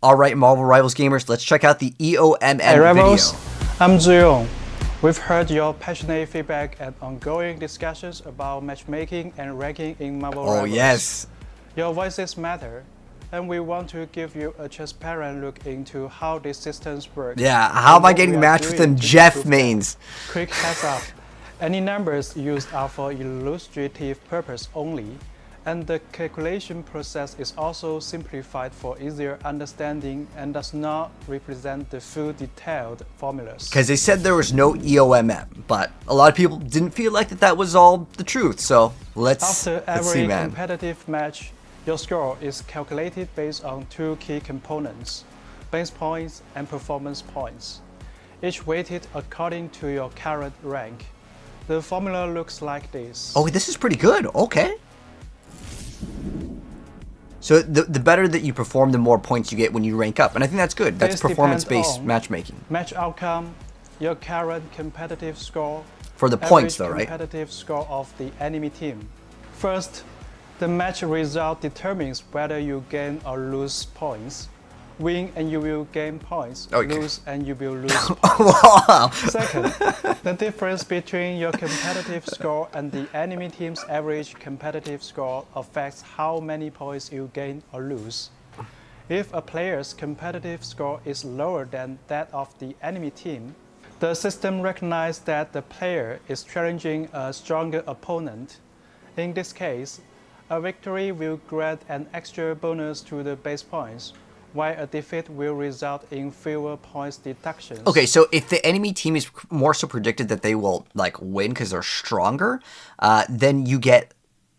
All right, Marvel Rivals gamers, let's check out the EOMM Hey Rivals, video. I'm Yugioh. We've heard your passionate feedback and ongoing discussions about matchmaking and ranking in Marvel Rivals. Oh yes. Your voices matter, and we want to give you a transparent look into how these systems work. Yeah, how am I getting matched with them Jeff mains? Quick heads up, any numbers used are for illustrative purpose only, and the calculation process is also simplified for easier understanding and does not represent the full detailed formulas. Because they said there was no EOMM, but a lot of people didn't feel like that was all the truth, so let's see, man. After every competitive match, your score is calculated based on two key components, base points and performance points, each weighted according to your current rank. The formula looks like this. Oh, this is pretty good. Okay. So the better that you perform, the more points you get when you rank up. And I think that's good. That's performance-based matchmaking. Match outcome, your current competitive score. For the points though, right? Competitive score of the enemy team. First, the match result determines whether you gain or lose points. Win and you will gain points. Okay. Lose and you will lose points. Wow. Second, the difference between your competitive score and the enemy team's average competitive score affects how many points you gain or lose. If a player's competitive score is lower than that of the enemy team, the system recognizes that the player is challenging a stronger opponent. In this case, a victory will grant an extra bonus to the base points, while a defeat will result in fewer points deductions. Okay, so if the enemy team is more so predicted that they will like win because they're stronger, then you get,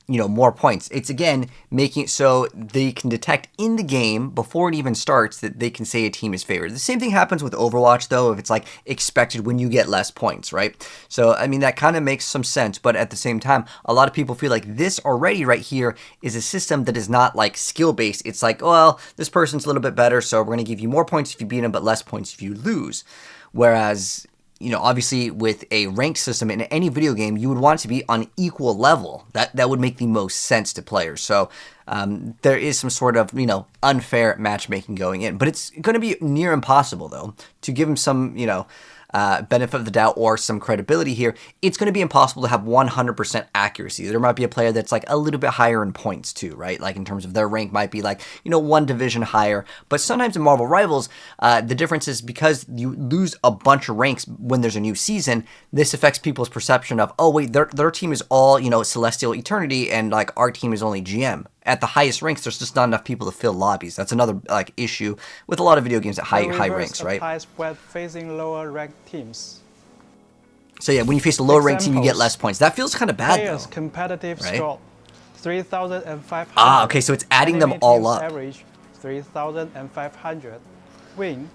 you know, more points. It's again making it so they can detect in the game before it even starts that they can say a team is favored. The same thing happens with Overwatch though, if it's like expected when you get less points, right? So I mean that kind of makes some sense, but at the same time, a lot of people feel like this already right here is a system that is not like skill based. It's like, well, this person's a little bit better, so we're going to give you more points if you beat them, but less points if you lose. Whereas, you know, obviously with a ranked system in any video game, you would want it to be on equal level. That would make the most sense to players. So there is some sort of, you know, unfair matchmaking going in. But it's going to be near impossible, though, to give them some, you know, benefit of the doubt or some credibility here. It's going to be impossible to have 100% accuracy. There might be a player that's like a little bit higher in points too, right? Like in terms of their rank might be like, you know, one division higher. But sometimes in Marvel Rivals, the difference is because you lose a bunch of ranks when there's a new season, this affects people's perception of, oh wait, their team is all, you know, Celestial Eternity and like our team is only GM. At the highest ranks, there's just not enough people to fill lobbies. That's another like issue with a lot of video games at high ranks, right? Applies when facing lower ranked teams. So yeah, when you face a lower ranked team, you get less points. That feels kind of bad, Players' though. competitive right? score 3,500. Ah, okay, so it's adding them all up. Average 3,500. Win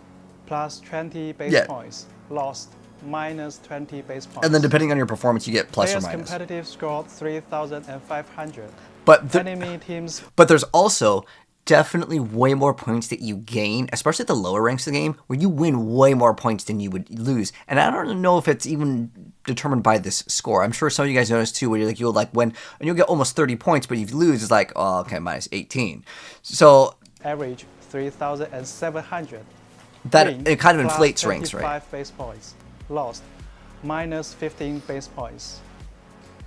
plus 20 base points. Lost minus 20 base points. And then depending on your performance, you get plus or minus. Competitive score 3,500. But enemy teams. But there's also definitely way more points that you gain, especially at the lower ranks of the game, where you win way more points than you would lose. And I don't know if it's even determined by this score. I'm sure some of you guys notice too, where you'll like win and you'll get almost 30 points, but if you lose, it's like, oh, okay, minus 18. So average 3,700. That it kind of inflates ranks, right? 5 base points. Lost minus 15 base points.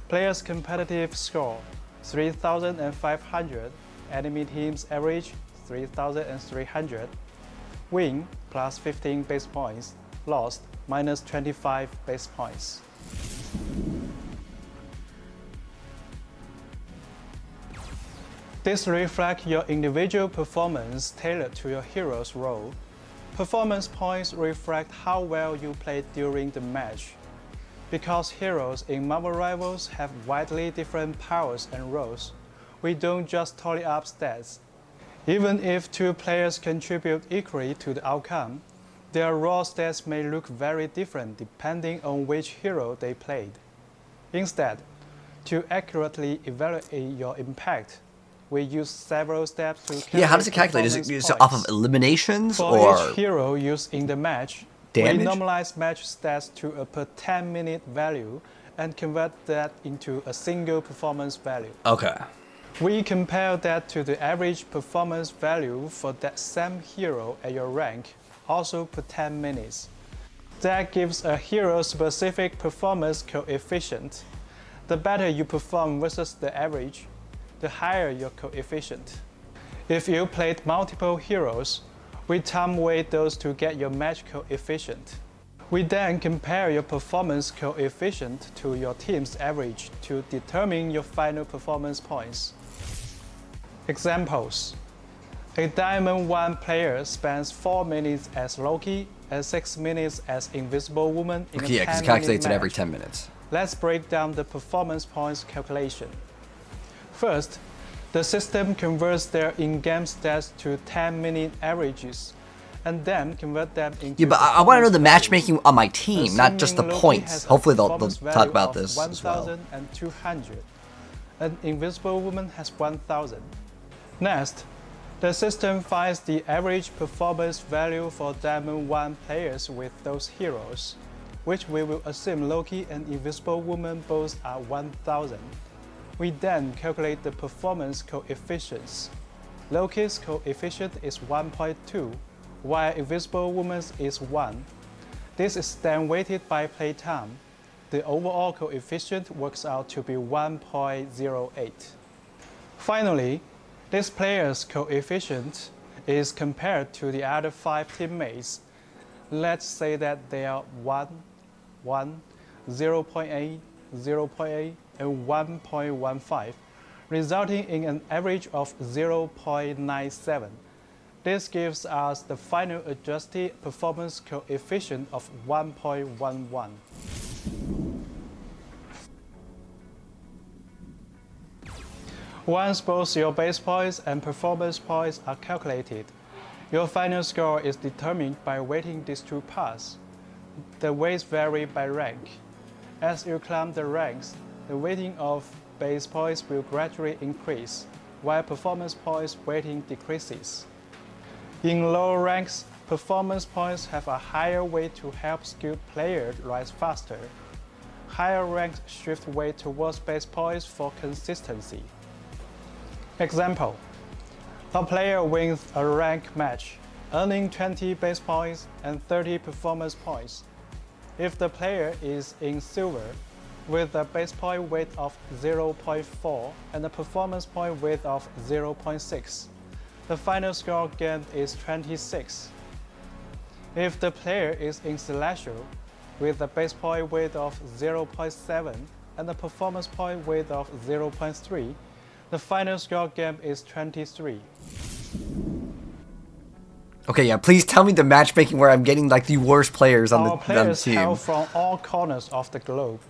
Players' competitive score 3,500. Enemy teams average 3,300. Win plus 15 base points. Lost minus 25 base points. This reflects your individual performance tailored to your hero's role. Performance points reflect how well you played during the match. Because heroes in Marvel Rivals have widely different powers and roles, we don't just tally up stats. Even if two players contribute equally to the outcome, their raw stats may look very different depending on which hero they played. Instead, to accurately evaluate your impact, we use several steps to calculate. Yeah, how does it calculate? Is it off of eliminations or each hero used in the match? Damage? We normalize match stats to a per 10-minute value and convert that into a single performance value. Okay. We compare that to the average performance value for that same hero at your rank, also per 10 minutes. That gives a hero-specific performance coefficient. The better you perform versus the average, the higher your coefficient. If you played multiple heroes, we time weight those to get your match coefficient. We then compare your performance coefficient to your team's average to determine your final performance points. Examples. A Diamond 1 player spends 4 minutes as Loki and 6 minutes as Invisible Woman in a 10-minute match. Yeah, because it calculates it every 10 minutes. Let's break down the performance points calculation. First, the system converts their in-game stats to 10-minute averages and then convert them into... Yeah, but I want to know the matchmaking on my team, Assuming not just the Loki points. has a Hopefully they'll performance talk about value this of as well. 1,200. An Invisible Woman has 1,000. Next, the system finds the average performance value for Diamond 1 players with those heroes, which we will assume Loki and Invisible Woman both are 1,000. We then calculate the performance coefficients. Loki's coefficient is 1.2, while Invisible Woman's is 1. This is then weighted by playtime. The overall coefficient works out to be 1.08. Finally, this player's coefficient is compared to the other 5 teammates. Let's say that they are 1, 1, 0.8, 0.8, and 1.15, resulting in an average of 0.97. This gives us the final adjusted performance coefficient of 1.11. Once both your base points and performance points are calculated, your final score is determined by weighting these two parts. The weights vary by rank. As you climb the ranks, the weighting of base points will gradually increase, while performance points weighting decreases. In lower ranks, performance points have a higher weight to help skilled players rise faster. Higher ranks shift weight towards base points for consistency. Example: a player wins a rank match, earning 20 base points and 30 performance points. If the player is in silver, with a base point weight of 0.4 and a performance point weight of 0.6, the final score gained is 26. If the player is in celestial, with a base point weight of 0.7 and a performance point weight of 0.3, the final score gained is 23. Okay, yeah, please tell me the matchmaking where I'm getting like the worst players on the team. Hail from all corners of the globe,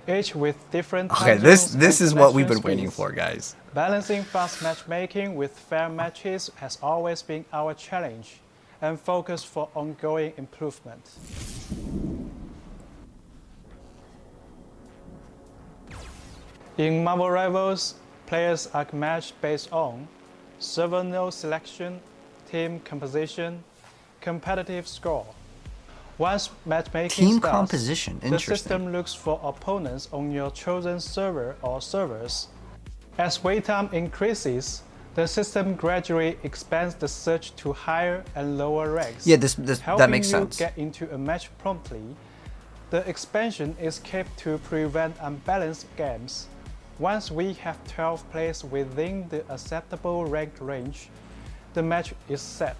each with different Okay, time this zones is and what we've connection been waiting speeds. for, guys. Balancing fast matchmaking with fair matches has always been our challenge and focus for ongoing improvement. In Marvel Rivals, players are matched based on server node selection, team composition, competitive score. Once matchmaking Team starts, composition, the interesting. system looks for opponents on your chosen server or servers. As wait time increases, the system gradually expands the search to higher and lower ranks. Yeah, that makes sense. Helping you get into a match promptly. The expansion is kept to prevent unbalanced games. Once we have 12 players within the acceptable rank range, the match is set.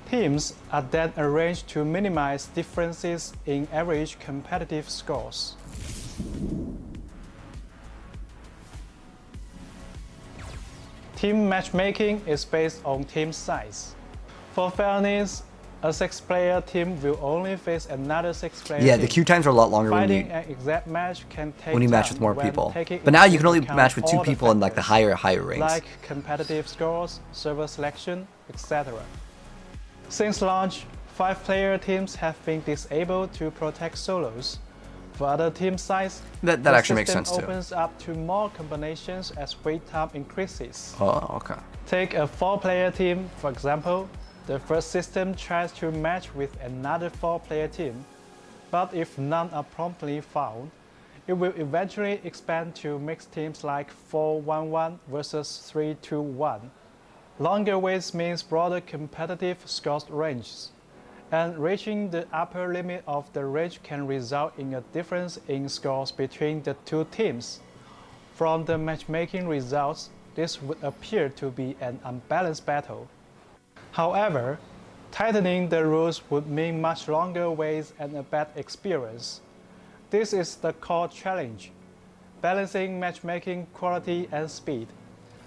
Teams are then arranged to minimize differences in average competitive scores. Team matchmaking is based on team size. For fairness, a 6-player team will only face another 6-player Yeah, team. the queue times are a lot longer Fighting an exact match can take when you match time with more when people. taking But now you into can only account match with 2 all the people in like the factors, higher ranks. like competitive scores, server selection, etc. Since launch, 5-player teams have been disabled to protect solos. For other team size, That the actually makes system sense too. opens up to more combinations as wait time increases. Oh, okay. Take a 4-player team, for example. The first system tries to match with another 4-player team, but if none are promptly found, It will eventually expand to mixed teams like 4-1-1 versus 3-2-1. Longer waits means broader competitive score ranges, and reaching the upper limit of the range can result in a difference in scores between the two teams. From the matchmaking results, this would appear to be an unbalanced battle. However, tightening the rules would mean much longer waits and a bad experience. This is the core challenge, balancing matchmaking quality and speed.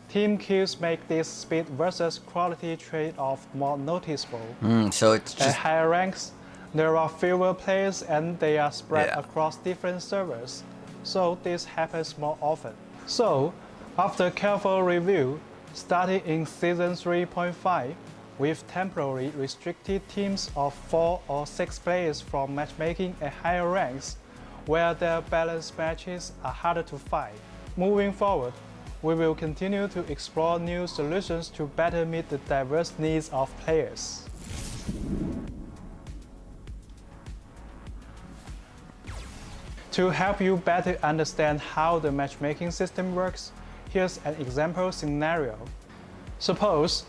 Team queues make this speed versus quality trade-off more noticeable. So it's At just higher ranks, there are fewer players and they are spread across different servers, so this happens more often. So, after careful review, starting in Season 3.5, we've temporarily restricted teams of 4 or 6 players from matchmaking at higher ranks, where their balanced matches are harder to find. Moving forward, we will continue to explore new solutions to better meet the diverse needs of players. To help you better understand how the matchmaking system works, here's an example scenario. Suppose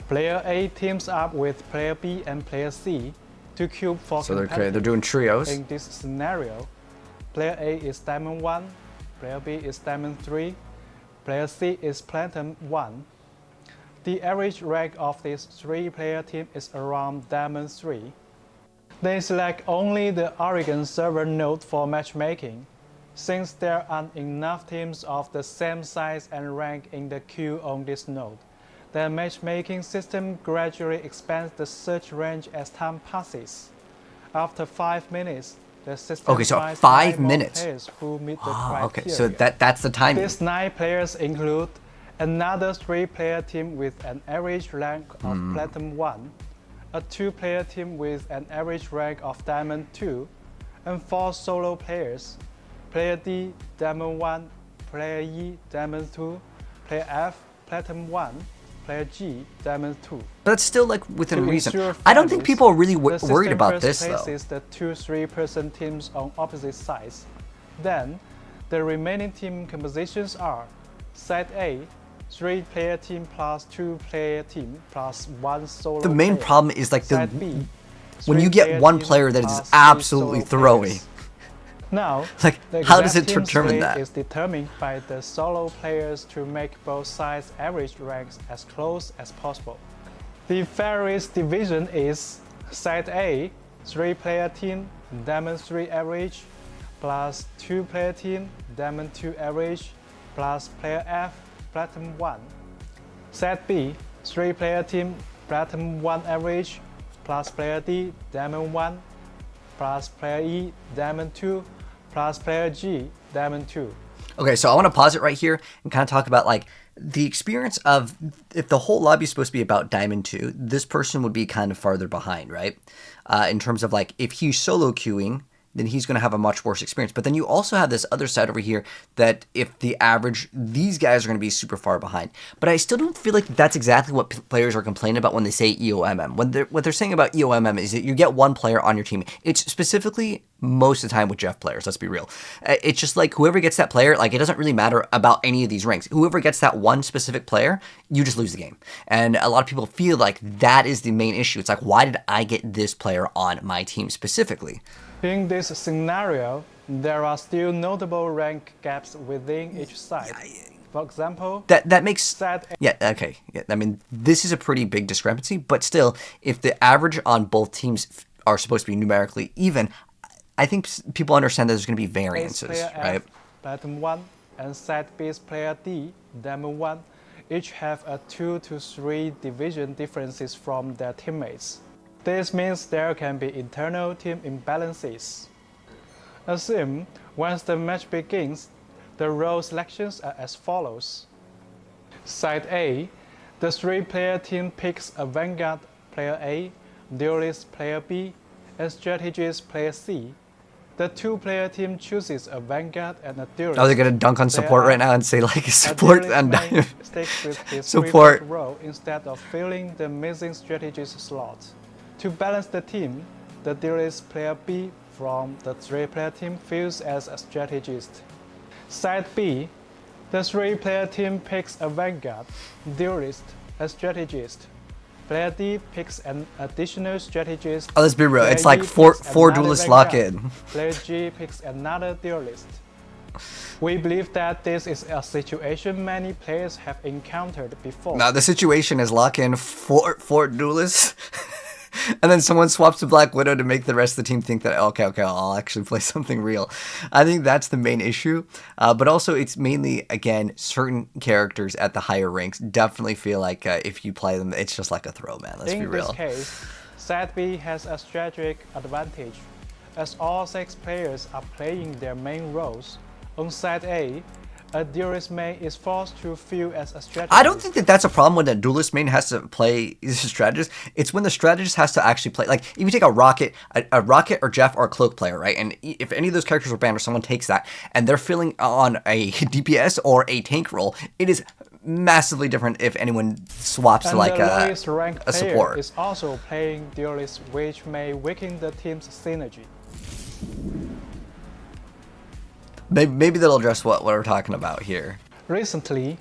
player A teams up with player B and player C to queue for they're doing trios. In this scenario, player A is Diamond 1, player B is Diamond 3, player C is Platinum 1. The average rank of this 3-player team is around Diamond 3. They select only the Oregon server node for matchmaking. Since there aren't enough teams of the same size and rank in the queue on this node, the matchmaking system gradually expands the search range as time passes. After 5 minutes, the system finds 5 more minutes. players who meet the criteria. Okay, so that's the timing. These 9 players include another 3-player team with an average rank of Platinum 1, a 2-player team with an average rank of Diamond 2, and 4 solo players, player D, Diamond 1, player E, Diamond 2, player F, Platinum 1, player G, Diamond 2. That's still like within reason. ensure I don't think people are really the worried about system this first though. places the 2 3-person teams on opposite sides. Then, the remaining team compositions are Side A, 3-player team plus 2-player team plus 1 solo The main player. problem is like Side B, when you get 1 team player that is plus 3 absolutely solo throwing. players. Now, Like, the how does exact it team determine slate that? is determined by the solo players to make both sides' average ranks as close as possible. The fairest division is Side A, 3-player team, Diamond 3 average, plus 2-player team, Diamond 2 average, plus player F, Platinum 1. Side B, 3-player team, Platinum 1 average, plus player D, Diamond 1, plus player E, Diamond 2, plus player G, Diamond 2. Okay, so I want to pause it right here and kind of talk about like the experience of if the whole lobby is supposed to be about Diamond 2, this person would be kind of farther behind, right? In terms of like if he's solo queuing, then he's going to have a much worse experience. But then you also have this other side over here that if the average, these guys are going to be super far behind. But I still don't feel like that's exactly what players are complaining about when they say EOMM. What they're saying about EOMM is that you get 1 player on your team. It's specifically most of the time with Jeff players, let's be real. It's just like whoever gets that player, like it doesn't really matter about any of these ranks. Whoever gets that one specific player, you just lose the game. And a lot of people feel like that is the main issue. It's like, why did I get this player on my team specifically? In this scenario, there are still notable rank gaps within each side. For example, that makes side A. Yeah, okay. Yeah, I mean, this is a pretty big discrepancy, but still, if the average on both teams are supposed to be numerically even, I think people understand that there's going to be variances, player right? F, Platinum 1, and side B's player D, Diamond 1, each have a 2 to 3 division differences from their teammates. This means there can be internal team imbalances. Assume once the match begins, the role selections are as follows. Side A, the 3-player team picks a Vanguard player A, Duelist player B, and Strategist player C. The 2-player team chooses a Vanguard and a Duelist. Oh, they're going to dunk on support right now and say like support and sticks with his support role instead of filling the missing Strategist slot. To balance the team, the Duelist player B from the 3-player team feels as a strategist. Side B, the 3-player team picks a vanguard, duelist, a strategist. Player D picks an additional strategist. Oh, let's be real. Player It's like E four picks another duelists vanguard. lock in. Player G picks another duelist. We believe that this is a situation many players have encountered before. Now the situation is lock in four duelists, and then someone swaps to Black Widow to make the rest of the team think that okay, I'll actually play something real. I think that's the main issue, but also it's mainly again certain characters at the higher ranks definitely feel like if you play them, it's just like a throw, man. Let's be real. In this case, Side B has a strategic advantage, as all 6 players are playing their main roles. On Side A, a duelist main is forced to feel as a strategist. I don't think that that's a problem when a duelist main has to play as a strategist. It's when the strategist has to actually play. Like, if you take a Rocket or Jeff or a Cloak player, right? And if any of those characters are banned or someone takes that and they're filling on a DPS or a tank role, it is massively different if anyone swaps to like a support. Is also playing duelist, which may weaken the team's synergy. Maybe they'll address what we're talking about here. Recently,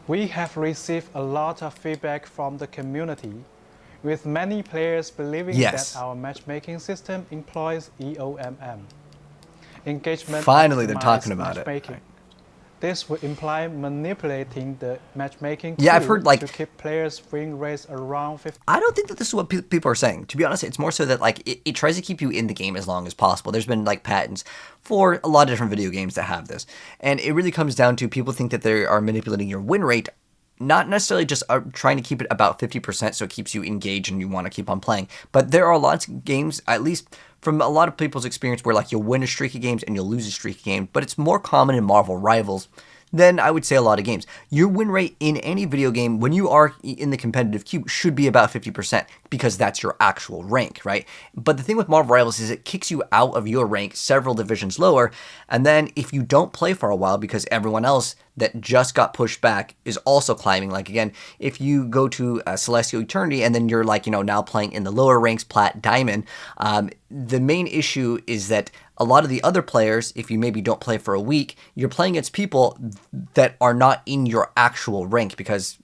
we have received a lot of feedback from the community, with many players believing that our matchmaking system employs EOMM. Engagement Finally, they're talking about matchmaking. This would imply manipulating the matchmaking Yeah, I've heard, like, to keep players' win rates around 50. I don't think that this is what people are saying. To be honest, it's more so that like it tries to keep you in the game as long as possible. There's been like patents for a lot of different video games that have this. And it really comes down to people think that they are manipulating your win rate, not necessarily just trying to keep it about 50% so it keeps you engaged and you want to keep on playing. But there are lots of games, at least from a lot of people's experience, where like you'll win a streak of games and you'll lose a streak of games. But it's more common in Marvel Rivals than I would say a lot of games. Your win rate in any video game when you are in the competitive queue should be about 50% because that's your actual rank, right? But the thing with Marvel Rivals is it kicks you out of your rank several divisions lower, and then if you don't play for a while because everyone else that just got pushed back is also climbing, like again, if you go to Celestial Eternity and then you're like, now playing in the lower ranks, Plat, Diamond, the main issue is that a lot of the other players, if you maybe don't play for a week, you're playing against people that are not in your actual rank because,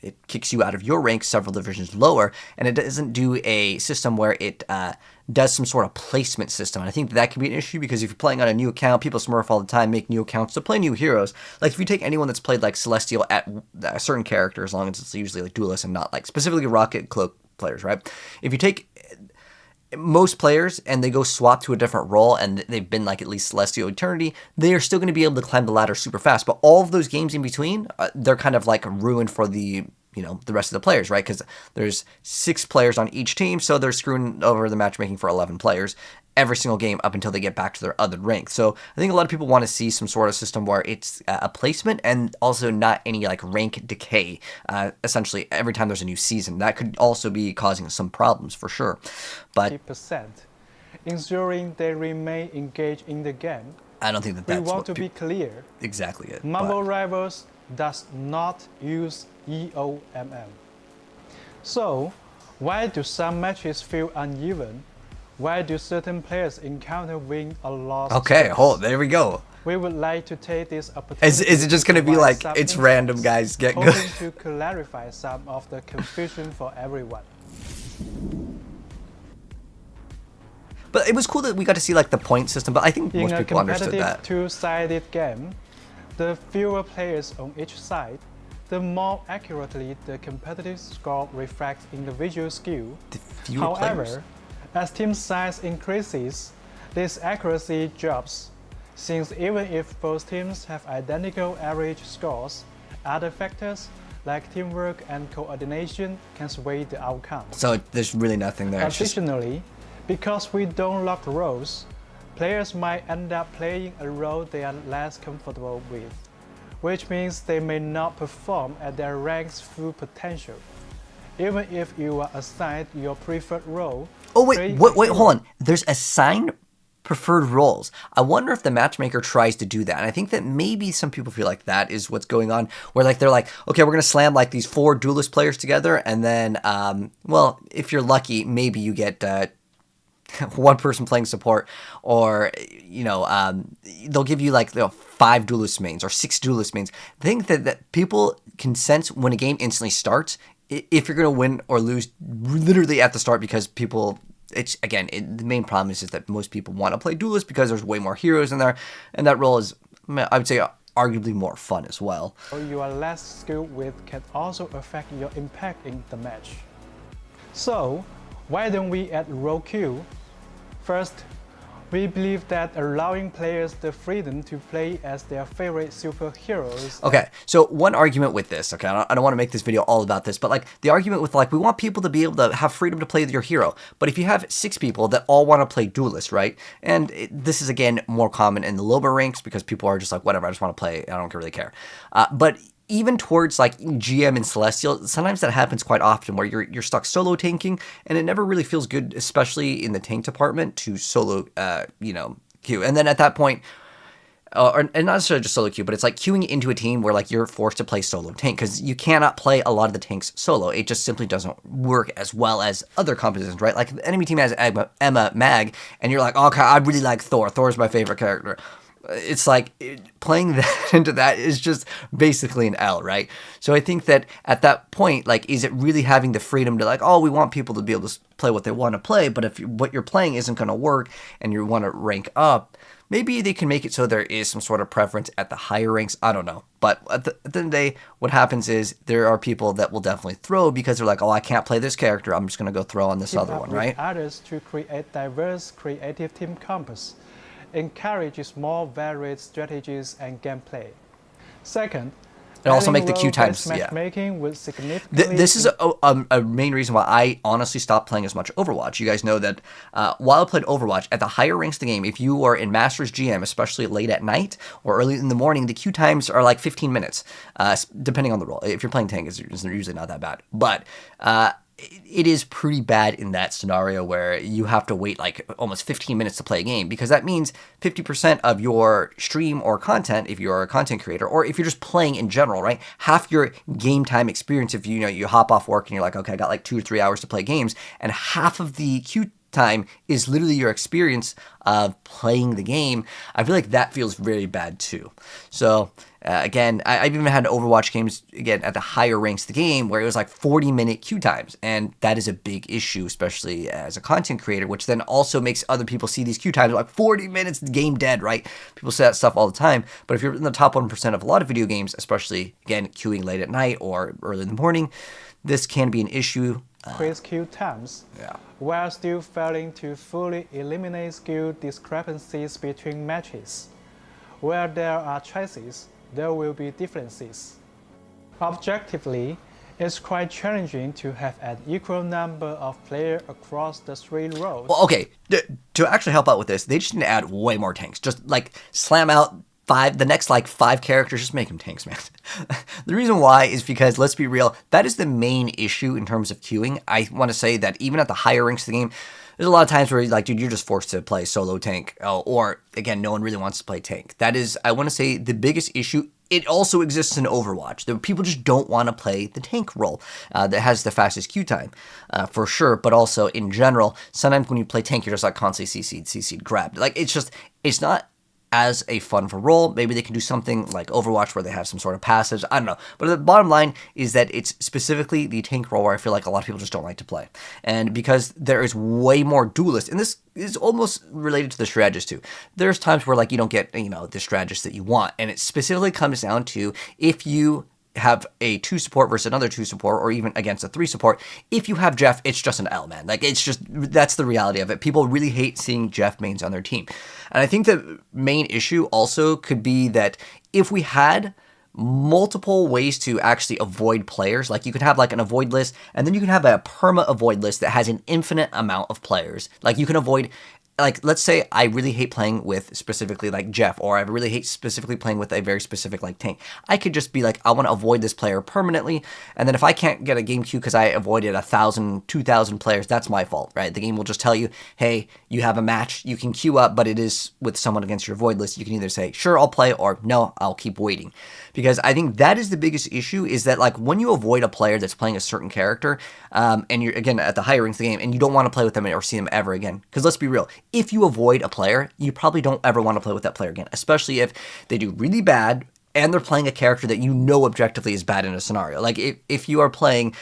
it kicks you out of your rank several divisions lower, and it doesn't do a system where it does some sort of placement system. And I think that can be an issue because if you're playing on a new account, people smurf all the time, make new accounts to play new heroes. Like if you take anyone that's played like Celestial at a certain character, as long as it's usually like duelist and not like specifically Rocket Cloak players, right? If you take most players and they go swap to a different role and they've been like at least Celestial Eternity, they are still going to be able to climb the ladder super fast. But all of those games in between, they're kind of like ruined for the rest of the players, right? Because there's 6 players on each team, so they're screwing over the matchmaking for 11 players every single game up until they get back to their other rank. So I think a lot of people want to see some sort of system where it's a placement and also not any like rank decay, essentially every time there's a new season. That could also be causing some problems for sure. But 50%, ensuring they remain engaged in the game. I don't think that's we want to be clear. Exactly it. Marvel Rivals does not use EOMM. So, why do some matches feel uneven? Why do certain players encounter win or loss? Okay, there we go. We would like to take this opportunity. Is it just going to be like it's random, guys? Get good. Hoping to clarify some of the confusion for everyone. But it was cool that we got to see like the point system. But I think most people understood that. In a competitive two-sided game, the fewer players on each side, the more accurately the competitive score reflects individual skill. However, as team size increases, this accuracy drops, since even if both teams have identical average scores, other factors like teamwork and coordination can sway the outcome. So there's really nothing there. Additionally, because we don't lock roles, players might end up playing a role they are less comfortable with, which means they may not perform at their rank's full potential. Even if you are assigned your preferred role. Oh wait, hold on. There's assigned preferred roles. I wonder if the matchmaker tries to do that. And I think that maybe some people feel like that is what's going on, where like they're like, okay, we're gonna slam like these 4 duelist players together, and then, well, if you're lucky, maybe you get one person playing support, or they'll give you like 5 duelist mains or 6 duelist mains. I think that people can sense when a game instantly starts if you're gonna win or lose literally at the start, because people. It's again, the main problem is that most people want to play duelist because there's way more heroes in there, and that role is, I would say, arguably more fun as well. You are less skilled with can also affect your impact in the match. So, why don't we add role queue? First, we believe that allowing players the freedom to play as their favorite superheroes. Okay, so one argument with this, okay, I don't want to make this video all about this, but like the argument with like we want people to be able to have freedom to play your hero, but if you have 6 people that all want to play duelist, right? And this is again more common in the lower ranks because people are just like, whatever, I just want to play, I don't really care. But even towards like GM and Celestial, sometimes that happens quite often where you're stuck solo tanking, and it never really feels good, especially in the tank department, to solo, queue. And then at that point, and not necessarily just solo queue, but it's like queuing into a team where like you're forced to play solo tank, because you cannot play a lot of the tanks solo. It just simply doesn't work as well as other compositions, right? Like the enemy team has Emma, Mag, and you're like, okay, I really like Thor. Thor's my favorite character. It's like playing that into that is just basically an L, right? So I think that at that point, like, is it really having the freedom to like, oh, we want people to be able to play what they want to play, but if what you're playing isn't going to work and you want to rank up, maybe they can make it so there is some sort of preference at the higher ranks. I don't know. But at the end of the day, what happens is there are people that will definitely throw because they're like, oh, I can't play this character. I'm just going to go throw on this other one, right? Others to create diverse creative team compass. Encourages more varied strategies and gameplay. Second, and also make the queue times. Matchmaking will significantly. This is a main reason why I honestly stopped playing as much Overwatch. You guys know that while I played Overwatch, at the higher ranks of the game, if you are in Masters GM, especially late at night or early in the morning, the queue times are like 15 minutes, depending on the role. If you're playing tank, it's usually not that bad. But it is pretty bad in that scenario where you have to wait like almost 15 minutes to play a game, because that means 50% of your stream or content, if you're a content creator, or if you're just playing in general, right? Half your game time experience, if you hop off work and you're like, okay, I got like 2 or 3 hours to play games, and half of the queue time is literally your experience of playing the game. I feel like that feels very bad too. So again, I've even had Overwatch games, again, at the higher ranks of the game where it was like 40-minute queue times. And that is a big issue, especially as a content creator, which then also makes other people see these queue times like 40 minutes, the game dead, right? People say that stuff all the time. But if you're in the top 1% of a lot of video games, especially, again, queuing late at night or early in the morning, this can be an issue. Quiz queue times, while still failing to fully eliminate skill discrepancies between matches. Where there are choices, there will be differences. Objectively, it's quite challenging to have an equal number of players across the 3 roles. Well, okay, to actually help out with this, they just need to add way more tanks. Just like slam out the next like 5 characters, just make them tanks, man. The reason why is because, let's be real, that is the main issue in terms of queuing. I want to say that even at the higher ranks of the game, there's a lot of times where like, dude, you're just forced to play solo tank, or again, no one really wants to play tank. That is, I want to say, the biggest issue. It also exists in Overwatch. People just don't want to play the tank role that has the fastest queue time, for sure. But also in general, sometimes when you play tank, you're just like constantly CC'd, grabbed. Like it's not as a fun for role. Maybe they can do something like Overwatch where they have some sort of passage. I don't know. But the bottom line is that it's specifically the tank role where I feel like a lot of people just don't like to play. And because there is way more duelist, and this is almost related to the strategist too. There's times where like you don't get, the strategist that you want. And it specifically comes down to if you have a 2 support versus another 2 support, or even against a 3 support. If you have Jeff, it's just an L, man. Like, that's the reality of it. People really hate seeing Jeff mains on their team. And I think the main issue also could be that if we had multiple ways to actually avoid players, like you could have like an avoid list, and then you can have a perma avoid list that has an infinite amount of players. Like you can avoid like, let's say I really hate playing with specifically like Jeff, or I really hate specifically playing with a very specific like tank. I could just be like, I want to avoid this player permanently, and then if I can't get a game queue because I avoided 1,000, 2,000 players, that's my fault, right? The game will just tell you, hey, you have a match, you can queue up, but it is with someone against your void list. You can either say, sure, I'll play, or no, I'll keep waiting. Because I think that is the biggest issue, is that like when you avoid a player that's playing a certain character, and you're again at the higher ranks of the game, and you don't want to play with them or see them ever again. Because let's be real, if you avoid a player, you probably don't ever want to play with that player again, especially if they do really bad and they're playing a character that you know objectively is bad in a scenario. Like if you are playing,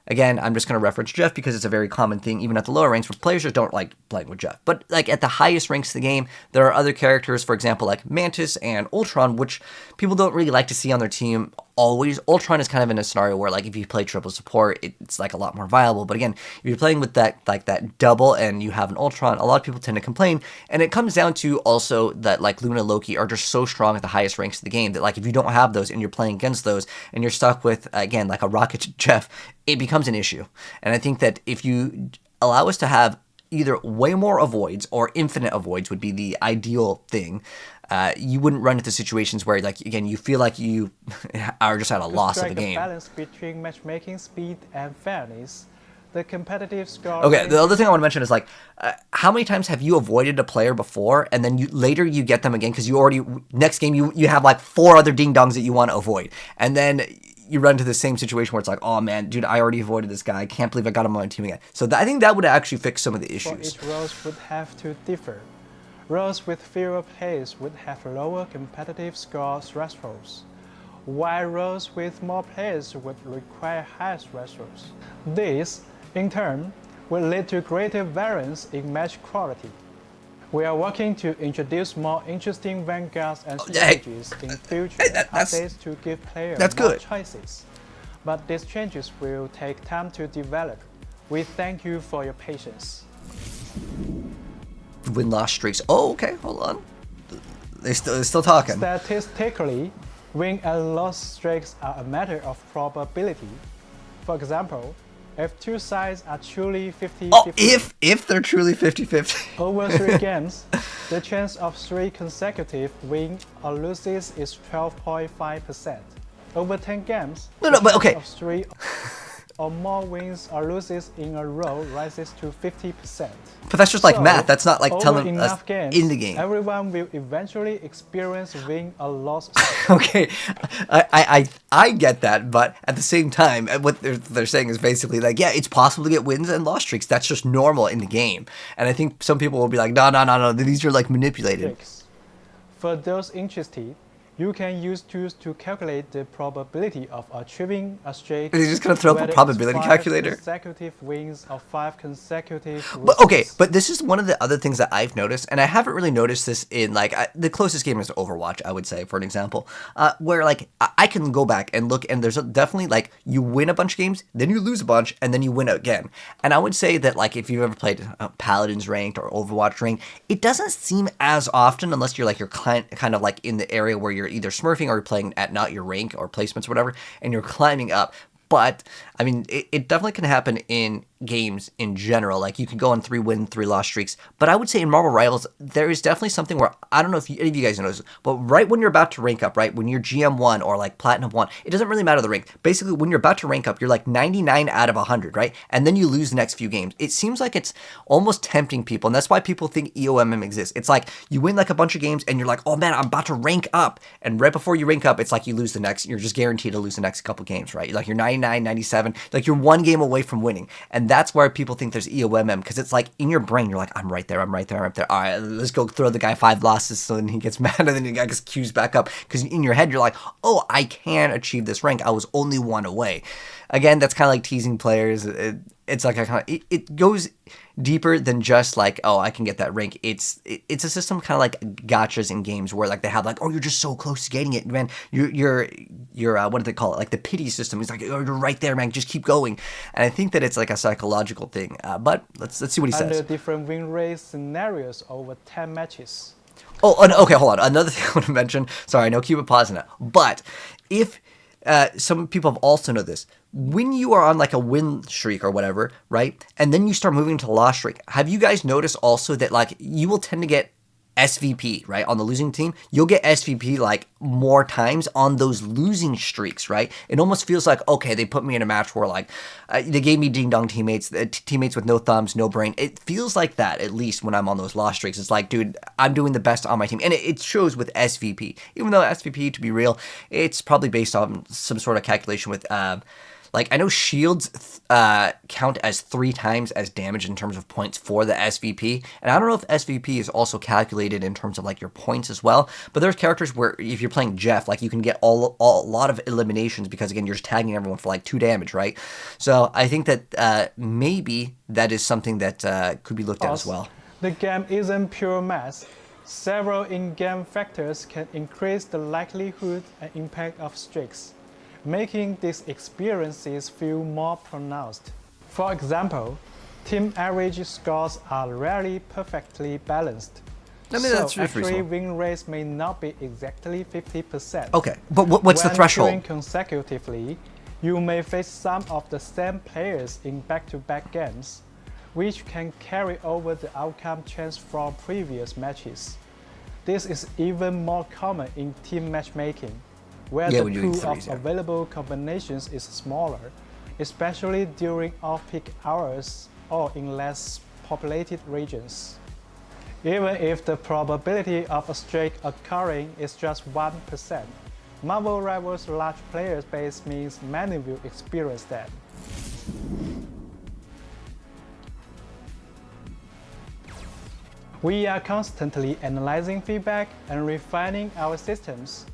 again, I'm just going to reference Jeff because it's a very common thing, even at the lower ranks, where players just don't like playing with Jeff. But like at the highest ranks of the game, there are other characters, for example, like Mantis and Ultron, which people don't really like to see on their team always. Ultron is kind of in a scenario where like if you play triple support, it's like a lot more viable. But again, if you're playing with that like that double and you have an Ultron, a lot of people tend to complain. And it comes down to also that like Luna and Loki are just so strong at the highest ranks of the game that like if you don't have those and you're playing against those and you're stuck with, again, like a Rocket Jeff, it becomes an issue. And I think that if you allow us to have either way more avoids or infinite avoids would be the ideal thing, you wouldn't run into situations where, like, again, you feel like you are just at a loss of the game. To strike a balance between matchmaking speed and fairness, the competitive score... Okay, the other thing I want to mention is, like, how many times have you avoided a player before, and then later you get them again because you already... Next game, you have, like, 4 other ding-dongs that you want to avoid. And then you run into the same situation where it's like, oh, man, dude, I already avoided this guy. I can't believe I got him on my team again. So I think that would actually fix some of the issues. For each roles would have to differ. Roles with fewer players would have lower competitive score thresholds, while roles with more players would require higher thresholds. This, in turn, will lead to greater variance in match quality. We are working to introduce more interesting vanguards and strategies in future updates to give players more choices. But these changes will take time to develop. We thank you for your patience. Win-loss streaks. Oh, okay, hold on. They're still talking. Statistically, win and loss streaks are a matter of probability. For example, if two sides are truly 50-50... Oh, if they're truly 50-50. Over 3 games, the chance of 3 consecutive wins or losses is 12.5%. Over 10 games, but okay. of 3 or more wins or losses in a row rises to 50%. But that's just like math. That's not like telling us games, in the game. Everyone will eventually experience win or loss. Okay, I get that, but at the same time, what they're saying is basically like, yeah, it's possible to get wins and loss streaks. That's just normal in the game. And I think some people will be like, no, these are like manipulated. For those interested, you can use tools to calculate the probability of achieving a streak. Are you just gonna throw up a probability calculator? 5 consecutive wins or 5 consecutive losses. But okay, but this is one of the other things that I've noticed, and I haven't really noticed this in like the closest game is Overwatch, I would say, for an example, where like I can go back and look, and there's definitely like you win a bunch of games, then you lose a bunch, and then you win again. And I would say that like if you've ever played Paladins ranked or Overwatch ranked, it doesn't seem as often unless you're like your client kind of like in the area where you're either smurfing or you're playing at not your rank or placements or whatever, and you're climbing up. But I mean, it definitely can happen in games in general. Like you can go on 3 win, 3 loss streaks. But I would say in Marvel Rivals, there is definitely something where I don't know if any of you guys know this, but right when you're about to rank up, right when you're GM1 or like Platinum 1, it doesn't really matter the rank. Basically, when you're about to rank up, you're like 99 out of 100, right? And then you lose the next few games. It seems like it's almost tempting people, and that's why people think EOMM exists. It's like you win like a bunch of games, and you're like, oh man, I'm about to rank up, and right before you rank up, it's like you lose the next. You're just guaranteed to lose the next couple games, right? Like you're 99, 97, like you're 1 game away from winning, and that's where people think there's EOMM, because it's like in your brain, you're like, I'm right there. All right, let's go throw the guy 5 losses, so then he gets mad, and then the guy gets queues back up, because in your head, you're like, oh, I can achieve this rank. I was only 1 away. Again, that's kind of like teasing players. It's like it goes deeper than just like, oh, I can get that rank. It's a system kind of like gotchas in games where like they have like, oh, you're just so close to getting it, man. You're what do they call it? Like the pity system. It's like, oh, you're right there, man. Just keep going. And I think that it's like a psychological thing. But let's see what he says. Under different win rate scenarios over 10 matches. Oh, okay, hold on. Another thing I want to mention. Sorry, I know keep it pausing now. But if some people have also know this. when you are on like a win streak or whatever, right? And then you start moving to loss streak. Have you guys noticed also that like you will tend to get SVP, right? On the losing team, you'll get SVP like more times on those losing streaks, right? It almost feels like, okay, they put me in a match where like they gave me ding dong teammates, teammates with no thumbs, no brain. It feels like that, at least when I'm on those loss streaks. It's like, dude, I'm doing the best on my team. And it shows with SVP, even though SVP, to be real, it's probably based on some sort of calculation with, like, I know shields count as 3 times as damage in terms of points for the SVP. And I don't know if SVP is also calculated in terms of, like, your points as well. But there's characters where if you're playing Jeff, like, you can get a lot of eliminations because, again, you're just tagging everyone for, like, 2 damage, right? So I think that maybe that is something that could be looked at as well. The game isn't pure math. Several in-game factors can increase the likelihood and impact of streaks, making these experiences feel more pronounced. For example, team average scores are rarely perfectly balanced. I mean, so that's actually win rates may not be exactly 50%. Okay, but what's the threshold? When queuing consecutively, you may face some of the same players in back-to-back games, which can carry over the outcome chance from previous matches. This is even more common in team matchmaking, where the pool of available combinations is smaller, especially during off-peak hours or in less populated regions. Even if the probability of a streak occurring is just 1%, Marvel Rivals' large player base means many will experience that. We are constantly analyzing feedback and refining our systems.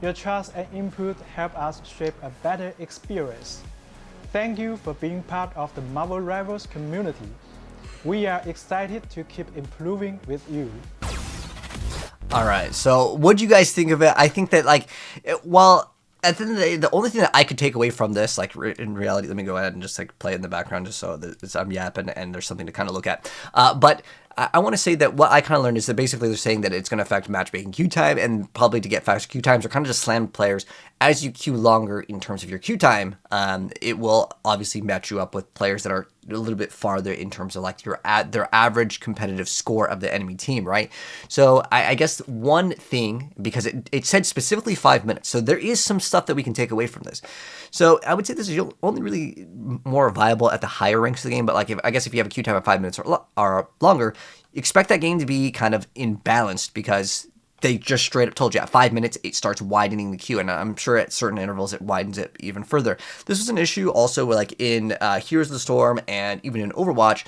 Your trust and input help us shape a better experience. Thank you for being part of the Marvel Rivals community. We are excited to keep improving with you. All right, so what do you guys think of it? I think that, like, well, at the end of the day, the only thing that I could take away from this, like, in reality, let me go ahead and just, like, play it in the background just so that I'm yapping and there's something to kind of look at. But I want to say that what I kind of learned is that basically they're saying that it's going to affect matchmaking queue time, and probably to get faster queue times, or kind of just slam players as you queue longer in terms of your queue time. It will obviously match you up with players that are a little bit farther in terms of like their average competitive score of the enemy team, right? So I guess one thing, because it said specifically 5 minutes, so there is some stuff that we can take away from this. So I would say this is only really more viable at the higher ranks of the game, but like I guess if you have a queue time of 5 minutes or longer, expect that game to be kind of imbalanced, because they just straight up told you at 5 minutes it starts widening the queue, and I'm sure at certain intervals it widens it even further. This was an issue also like in Heroes of the Storm and even in Overwatch,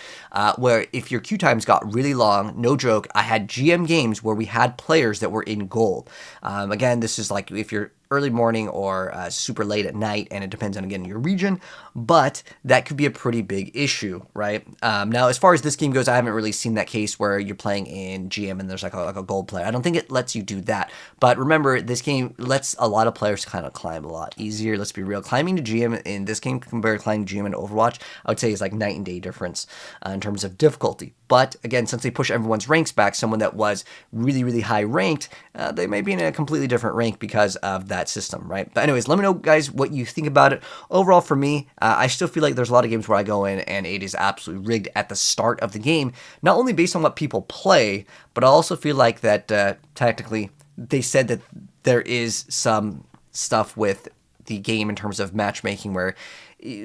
where if your queue times got really long, no joke, I had GM games where we had players that were in gold. Again, this is like if you're early morning or super late at night, and it depends on, again, your region, but that could be a pretty big issue, right? Now, as far as this game goes, I haven't really seen that case where you're playing in GM and there's like a gold player. I don't think it lets you do that, but remember, this game lets a lot of players kind of climb a lot easier. Let's be real, climbing to GM in this game compared to climbing GM in Overwatch, I would say is like night and day difference in terms of difficulty. But again, since they push everyone's ranks back, someone that was really, really high ranked, they may be in a completely different rank because of that system, right? But anyways, let me know, guys, what you think about it. Overall, for me, I still feel like there's a lot of games where I go in and it is absolutely rigged at the start of the game, not only based on what people play, but I also feel like that technically they said that there is some stuff with the game in terms of matchmaking where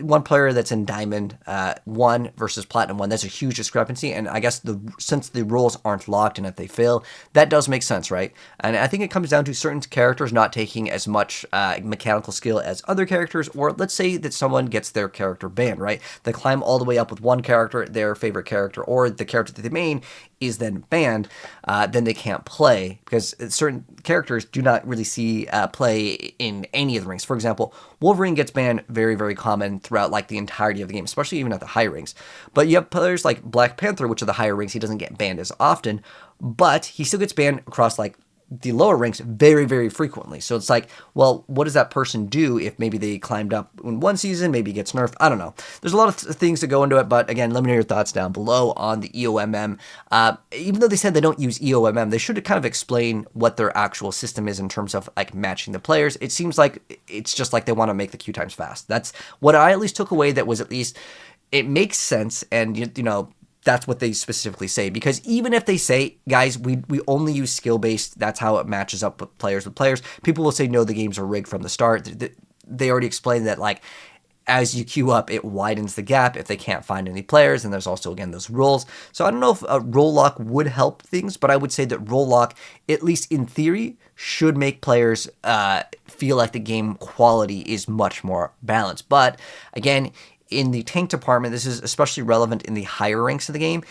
one player that's in Diamond 1 versus Platinum 1, that's a huge discrepancy, and I guess since the roles aren't locked and if they fail, that does make sense, right? And I think it comes down to certain characters not taking as much mechanical skill as other characters, or let's say that someone gets their character banned, right? They climb all the way up with one character, their favorite character, or the character that they main is then banned, then they can't play, because certain characters do not really see play in any of the ranks. For example, Wolverine gets banned very, very common throughout like the entirety of the game, especially even at the high ranks. But you have players like Black Panther, which are the higher ranks, he doesn't get banned as often, but he still gets banned across like the lower ranks very, very frequently. So it's like, well, what does that person do if maybe they climbed up in one season, maybe gets nerfed? I don't know. There's a lot of things that go into it, but again, let me know your thoughts down below on the EOMM. Even though they said they don't use EOMM, they should kind of explain what their actual system is in terms of like matching the players. It seems like it's just like they want to make the queue times fast. That's what I at least took away. That was at least, it makes sense, and you know, that's what they specifically say. Because even if they say, guys, we only use skill-based, that's how it matches up with players, people will say, no, the games are rigged from the start. They already explained that, like, as you queue up, it widens the gap if they can't find any players, and there's also, again, those rules. So I don't know if a role lock would help things, but I would say that role lock, at least in theory, should make players feel like the game quality is much more balanced. But, again, in the tank department, this is especially relevant in the higher ranks of the game.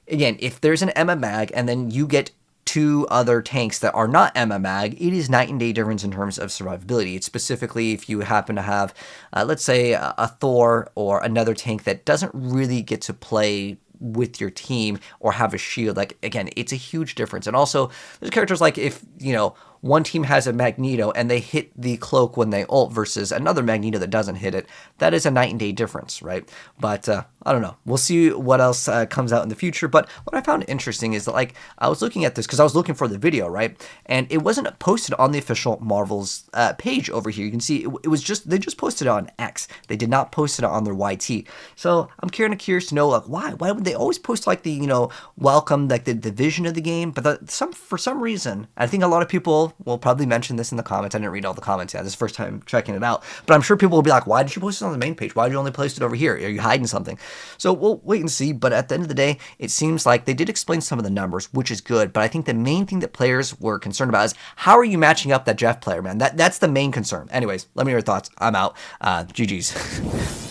Again, if there's an Emma mag and then you get 2 other tanks that are not Emma mag, it is night and day difference in terms of survivability. It's specifically if you happen to have, let's say, a Thor or another tank that doesn't really get to play with your team or have a shield. Like, again, it's a huge difference. And also, there's characters like if, you know, one team has a Magneto and they hit the cloak when they ult versus another Magneto that doesn't hit it, that is a night and day difference, right? But I don't know. We'll see what else comes out in the future. But what I found interesting is that, like, I was looking at this because I was looking for the video, right? And it wasn't posted on the official Marvel's page over here. You can see it was just, they just posted it on X. They did not post it on their YT. So I'm kind of curious to know, like, why? Why would they always post, like, the, you know, welcome, like, the vision of the game? But for some reason, I think a lot of people will probably mention this in the comments. I didn't read all the comments yet. This is the first time checking it out. But I'm sure people will be like, why did you post it on the main page? Why did you only post it over here? Are you hiding something? So we'll wait and see. But at the end of the day, it seems like they did explain some of the numbers, which is good. But I think the main thing that players were concerned about is, how are you matching up that Jeff player, man? That's the main concern. Anyways, let me know your thoughts. I'm out. GG's.